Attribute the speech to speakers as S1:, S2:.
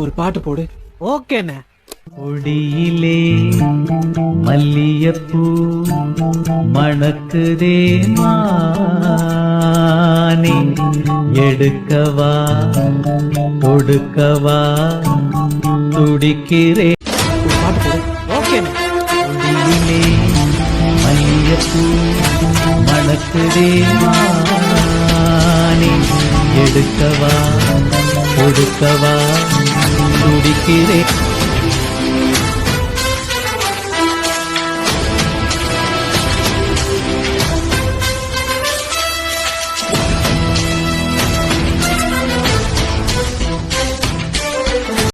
S1: ஒரு பாட்டு போடு.
S2: ஓகேண்ணே.
S3: கொடியிலே மல்லியப்பூ மணக்குதே மானே, எடுக்கவா கொடுக்கவா துடிக்கிறே.
S1: ஒரு பாட்டு போடு.
S2: ஓகேண்ணே.
S3: கொடியிலே மல்லியப்பூ மணக்குதே மானே, எடுக்கவா கொடுக்கவா துடிக்கிறே.